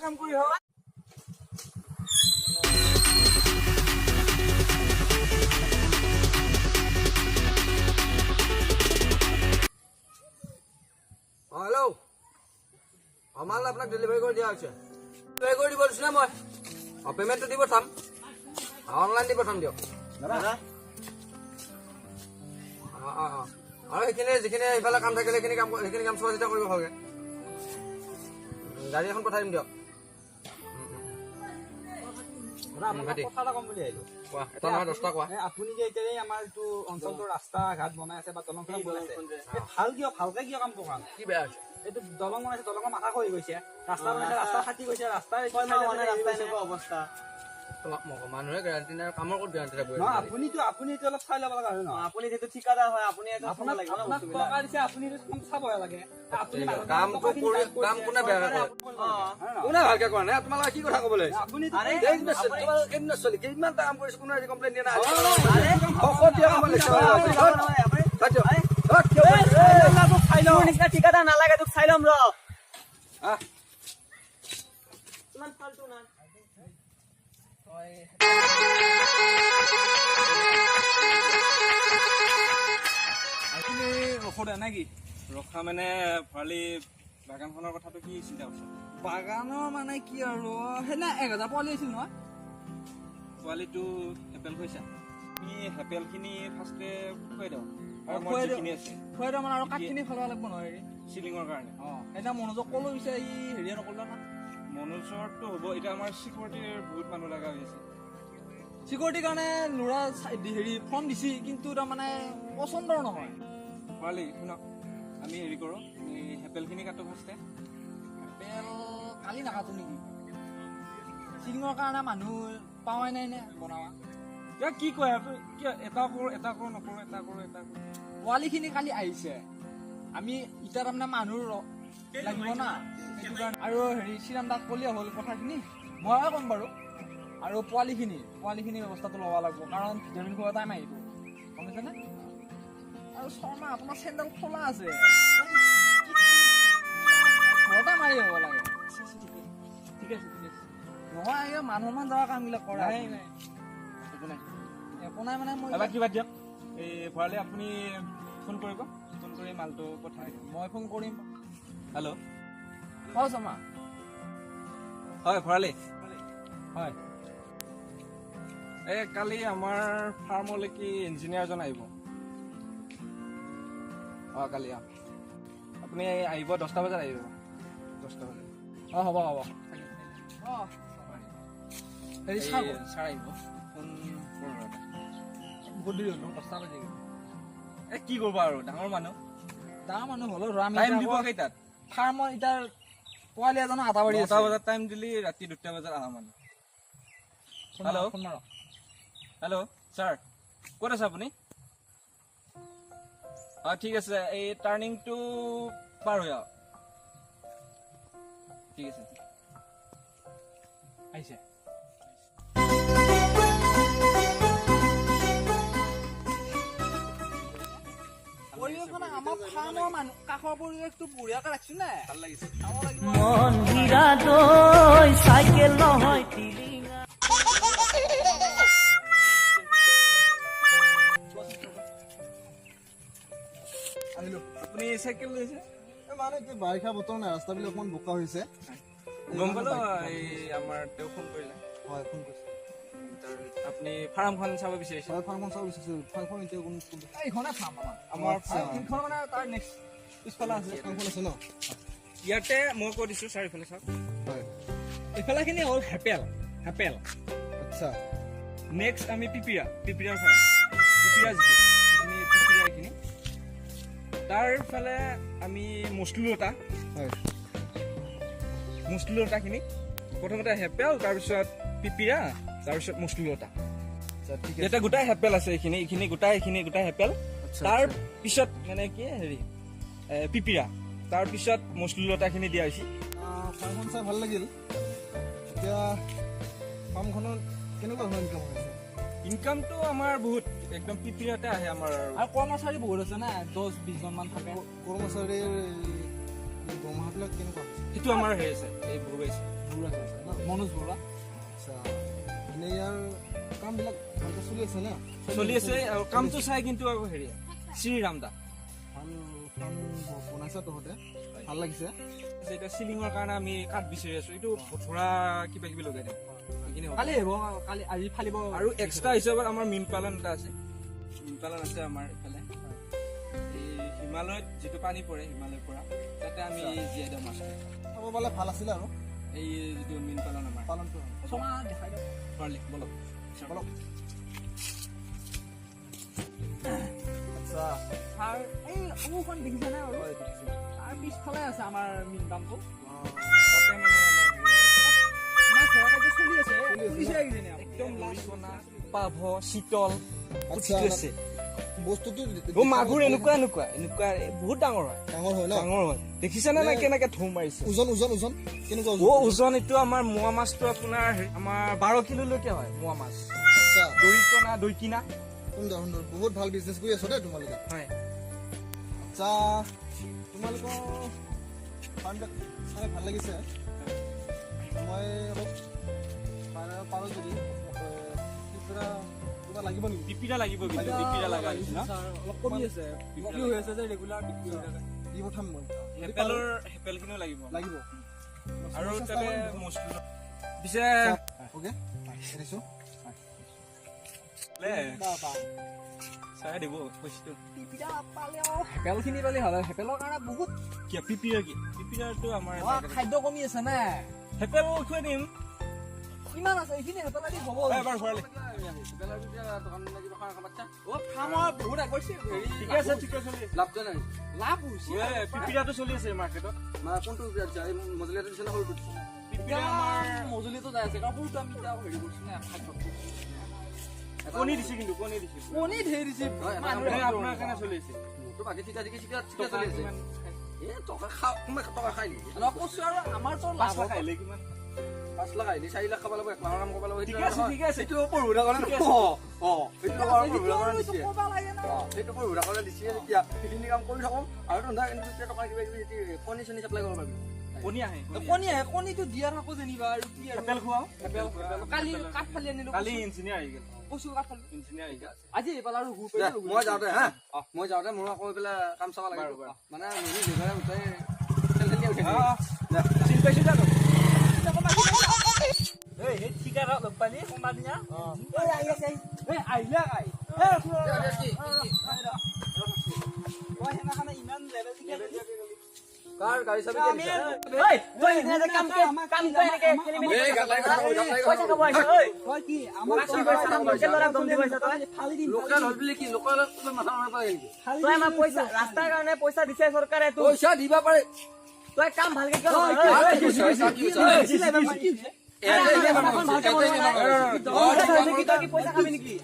কাম কৰি হয় हेलो माल आपन डेलिवरी कर दिया डेलिवरी कर দিব দিছ না মই পেমেন্ট দিব থাম অনলাইন দিব থাম দিও দাদা আৰু এখানে যেখানে ইফালে কাম থাকিলে এখানে কাম চোৱা চিতা কৰিব ভালকে গাড়ী এখন পঠাই দিম দিও আপুনি যে এতিয়া আমাৰ এইটো অঞ্চলটোৰ ৰাস্তা ঘাট বনাই আছে বা দলং বনাইছে ভাল কিয় ভালকে কিয় কাম কৰা কি বেয়া হৈছে এইটো দলং বনাইছে দলঙৰ মাথা খহি গৈছে ৰাস্তা বনাইছে ৰাস্তা ফাটি গৈছে ৰাস্তাৰ অৱস্থা মানুহে গ্যাৰান্টি নাই কামৰ ক'ত গ্যাৰান্টি থাকিব আপুনি অলপ চাই ল'ব লগা হয় ন আপুনি যেটো ঠিকাদাৰ হয় আপুনি এটা চাব আপোনাক লাগিব আপোনাক টকা দিছে আপুনি চাব লাগে আপুনি কাম কোনে বেয়া কৰে কোনে ভালকে কৰা নাই তোমালোকে কি কথা ক'বলৈ আপুনি কেইদিনমান কাম কৰিছো কোনো কমপ্লেইন দিয়া নাই ঠিকাদাৰ নালাগে তোক চাই ল'ম ৰ ইমান ফাল্টু না আপুনি ৰখোদা নেকি ৰখা মানে ভৰালি বাগানখনৰ কথাটো কি চিন্তা কৰিছে বাগানৰ মানে কি আৰু সেইদিনা 1000 পোৱালি আছিল নহয় পোৱালিটো হেপেল কৈছা তুমি হেপেলখিনি ফাৰ্ষ্টে খুৱাই দিওঁ খুৱাই দিওঁ মানে আৰু কাঠখিনি ফলাব লাগিব নহয় চিলিঙৰ কাৰণে এতিয়া মনোযোগ ক'লো পিছে ই হেৰিয়ে নকৰিলে না মনোজৰটো হ'ব এতিয়া আমাৰ চিকিউৰিটিৰ বহুত মানুহ লগা হৈ আছে চিকিউৰিটিৰ কাৰণে ল'ৰা হেৰি ফোন দিছি কিন্তু তাৰমানে পচন্দৰ নহয় পোৱালি শুনক আমি হেৰি কৰোঁ হেপেলখিনি কাটো ফাৰ্ষ্টে হেপেল কালি নাকাটো নেকি চিলিঙৰ কাৰণে মানুহ পাৱাই নাই নে বনাবা এতিয়া কি কয় কিয় এটা কৰোঁ নকৰোঁ এটা কৰোঁ পোৱালিখিনি কালি আহিছে আমি এতিয়া তাৰমানে মানুহ লাগিব না আৰু হেৰি শ্ৰীৰাম দাক ক'লেই হ'ল কথাখিনি ময়ে ক'ম বাৰু আৰু পোৱালিখিনি ব্যৱস্থাটো ল'ব লাগিব কাৰণ ভিটামিন খোৱা টাইম আহিব গম পাইছেনে আৰু শৰ্মা আপোনাৰ চেণ্ডেল খোলা আছে ঘৰতে মাৰি হ'ব লাগে ঠিক আছে নহয় এই মানুহমান যোৱা কামবিলাক কৰা নাই একো নাই মানে মই কিবা দিয়ক এই ভৰালি আপুনি ফোন কৰিব ফোন কৰি মালটো পঠাই দিম মই ফোন কৰিম হেল্ল' হয় শৰ্মা হয় ভৰালি হয় এই কালি আমাৰ ফাৰ্মলৈকে ইঞ্জিনিয়াৰজন আহিব কালি আপুনি আহিব 10টা বজাত আহিব 10টা বজাত হ'ব হেৰি ছাৰ আহিব ফোন বহুত দেৰি হ'ল 10টা বাজি কি কৰিব আৰু ডাঙৰ মানুহ হ'লেও টাইম দিব কেইটাত ফাৰ্মৰ এতিয়া পোৱালি এজনো 8টা বজাত টাইম দিলি ৰাতি 2টা বজাত অহা মানুহ হেল্ল' ছাৰ ক'ত আছে আপুনি ঠিক আছে এই টাৰ্ণিংটো পাৰ হৈ আহক ঠিক আছে আহিছে কাষৰ পৰিৱেশটো বঢ়িয়াকে ৰাখিছো নে ভাল লাগিছে চাইকেল নহয় আপুনি চাইকেল লৈছে মানে কি বাৰিষা বতৰ নাই ৰাস্তাবিলাক অকমান বোকা হৈছে গম পালো এই আমাৰ তেওঁ ফোন কৰিলে হয় ফোন কৰিছে আপুনি ফাৰ্মখন চাব বিচাৰিছে ফাৰ্মখন চাব বিচাৰিছো ফাৰ্মখন এতিয়া কোনো এইখনে ফাৰ্ম আমাৰ ফাৰ্মখন মানে তাৰ নেক্সট পিছফালে আছে ফাৰ্মখন আছে ন ইয়াতে মই কৈ দিছো চাৰিওফালে চাওক হয় এইফালেখিনি হ'ল হেপেল আচ্ছা নেক্সট আমি পিপিৰাৰ ফাৰ্ম পিপিৰা যিটো পিপিৰা এইখিনি তাৰফালে আমি মুছলুলতাখিনি প্ৰথমতে হেপেল তাৰপিছত পিপিৰা তাৰপিছত মুছলুলতা এটা গোটাই হেপেল আছে এইখিনি গোটাই হেপেল তাৰ পিছত মানে কি হেৰি পিপিৰা তাৰ পিছত মুছলুলতাখিনি দিয়া হৈছে ফাৰ্মখন চাই ভাল লাগিল এতিয়া ফাৰ্মখনত কেনেকুৱা ধৰণৰ ইনকাম হৈছে ইনকামটো আমাৰ বহুত একদম পিপিৰাতে আহে আমাৰ আৰু কৰ্মচাৰী বহুত আছে না 10-20 জন মান থাকে কৰ্মচাৰীৰ দৰমহাবিলাক কেনেকুৱা সেইটো আমাৰ হেৰি আছে এই ভুৱাইছে বুঢ়া হৈ আছে ন মনোজ বৰুৱা আচ্ছা এনেই ইয়াৰ কামবিলাক ভালকৈ চলি আছে নে চলি আছে আৰু কামটো চাই কিন্তু আকৌ হেৰি শ্ৰীৰাম দা ফাৰ্ম বনাইছা তহঁতে ভাল লাগিছে এতিয়া চিলিঙৰ কাৰণে আমি কাঠ বিচাৰি আছো এইটো ভঠৰা কিবা কিবি লগাই দিম সেইখিনি হ'ব। কালি আহিব কালি আজি ফালিব আৰু এক্সট্ৰা হিচাপত আমাৰ মীন পালন এটা আছে মীন পালন আছে আমাৰ এইফালে এই হিমালয়ত যিটো পানী পৰে হিমালয়ৰ পৰা তাতে আমি জীয়াই দিওঁ মাছ খাব পালে ভাল আছিলে আৰু এই যিটো মীন পালন আমাৰ পালনটো ছমা দেখাই দিয়ক ভৰালি বলক বলক আচ্ছা তাৰ এই ঔখন দেখিছেনে আৰু তাৰ পিছফালে আছে আমাৰ মীন পামটো তাতে মানে মাছ ধৰা কাৰ্য চলি আছে চলি আছে ন? একদম লাচনা পাভ শীতল আচ্ছা আছে বস্তুটো অ মাগুৰ এনেকুৱা এনেকুৱা এনেকুৱা বহুত ডাঙৰ হয় ডাঙৰ হয় ন ডাঙৰ হয় দেখিছানে নাই কেনেকে ধুম মাৰিছে ওজন ওজন ওজন কেনেকুৱা অ ওজন এইটো আমাৰ মোৱা মাছটো আপোনাৰ আমাৰ 12 কিলোলৈকে হয় মোৱা মাছ আচ্ছা দৰিকণা দৈকিনা সুন্দৰ সুন্দৰ বহুত ভাল বিজনেছ কৰি আছো দেই তোমালোকে হয় আচ্ছা তোমালোকৰ ফাৰ্মবিলাক চাই ভাল লাগিছে মই অলপ পাৰোঁ যদি কিবা কিবা লাগিব নেকি পিপিৰা লাগিব কিন্তু পিপিৰা লাগা হৈছে ন অলপ কমি আছে বিক্ৰী হৈ আছে যে ৰেগুলাৰ বিক্ৰী হৈ থাকে দি পঠাম মই হেপেলখিনিও লাগিব লাগিব আৰু তাতে মছলা পিছে অ'কে এৰিছোঁ চাই দিব কৈছিটো হেপেলখিনি পালে ভাল হেপেলৰ কাৰণে বহুত কিয় পিপিৰা কি পিপিৰাটো আমাৰ খাদ্য কমি আছে নে হেপেল খুৱাই দিম কিমান আছে এইখিনি হেপেল আদি হ'ব এবাৰ ভৰালি অ ফাৰ্মৰ বহুত আগৈছে ঠিকে আছে লাভজনক লাভ হৈছে পিপিৰাটো চলি আছে মাৰ্কেটত মানে কোনটো মজলীয়াটো দিছে নে সৰুটো দিছে পিপিৰা আমাৰ মজুলিটো যাই আছে কাৰণ সৰুটো আমি এতিয়া হেৰি কৰিছো নে খাদ্যটো কণী দিছে কিন্তু কণী দিছে কণী ঢেৰ দিছে আপোনাৰ কাৰণে চলি আছে মোৰতো বাকী ঠিকা ঠিকি ঠিকা ঠিকা চলি আছে টকা খাওঁ টকা খাই নেকি কৈছো আৰু আমাৰতো লাভ খাইলে কিমান 5 লাখ আহিলে 4 লাখ খাব লাগিব 1 লাখৰ কাম কৰিব লাগিব ঠিকে আছে ঠিকে আছে সেইটো পঢ়ুৰা কাৰণে সেইটো পঢ়ুৰা কাৰণে দিছে ক'ব লাগে ন সেইটো পঢ়ুৰা কাৰণে দিছে এতিয়া সেইখিনি কাম কৰি থাকোঁ আৰু ধৰা কিন্তু টকা কিবা কিবি কণী চণী চাপ্লাই কৰিব পাৰিবি কণী আহে কণী আহে কণীটো দিয়া থাকো যেনিবা আৰু কি আৰু হেপেল খুৱাও কালি কাঠ ফালি আনিলো কালি ইঞ্জিনিয়াৰ আহি গ'ল কৈছো কাঠ ফালি ইঞ্জিনিয়াৰ আহি গ'ল আজি এইফালে আৰু ঘূৰ দে, মই যাওঁতে হা মই যাওঁতে মোৰ আকৌ এইফালে কাম চাব লাগে মানে মিলি জেগাৰে উঠাই খেল খেলি উঠে চিন পাইছো জানো এই ঠিকাৰা লগ পালি কোনবা দিনা আহিলে আই মই সেনাখানে ইমান লেভেল কাৰ গাড়ী চাবি আমি তই এনে কাম কাম তই এনেকে খেলি মেলি এই গালাই পইচা খাব আহিছ ঐ তই কি আমাৰ ল'ৰা দম দি পইচা তই ফালি দিম লোকেল হ'ল বুলি কি লোকেল মাথা মাৰিব লাগে নেকি তই আমাৰ পইচা ৰাস্তাৰ কাৰণে পইচা দিছে চৰকাৰে তোক পইচা দিবা পাৰে তই কাম ভালকে কিয় পইচা খাবি নেকি